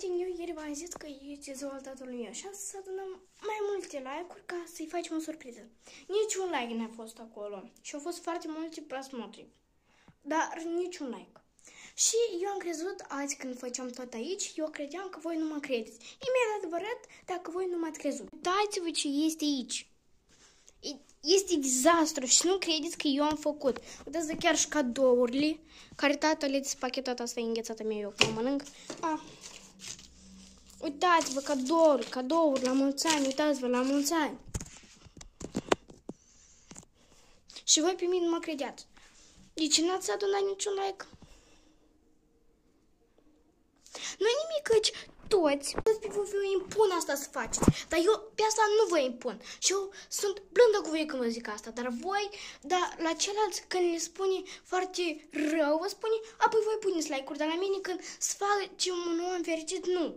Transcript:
Eu ieri v-am zis că e ziua tatălui meu și am să adunăm mai multe like-uri ca să-i facem o surpriză. Niciun like n-a fost acolo și au fost foarte multe prasmotri, dar niciun like. Și eu am crezut azi când făceam tot aici, eu credeam că voi nu mă credeți. E adevărat dacă voi nu m-ați crezut. Uitați-vă ce este aici. Este dezastru și nu credeți că eu am făcut. Uitați-vă chiar și cadourile care tata le-a despachetat. Asta e înghețată mea, eu că mănânc. Uitați-vă, cadouri la mulți ani, uitați-vă la mulți ani. Și voi pe mine nu mă credeați. De ce n-ați adunat niciun like? Nu nimic, căci toți pe voi vă impun asta să faceți. Dar eu pe asta nu vă impun. Și eu sunt blândă cu voi când vă zic asta. Dar voi, la ceilalți când le spune foarte rău, vă spune, apoi voi puneți like-uri. Dar la mine când să face un om fericit, nu.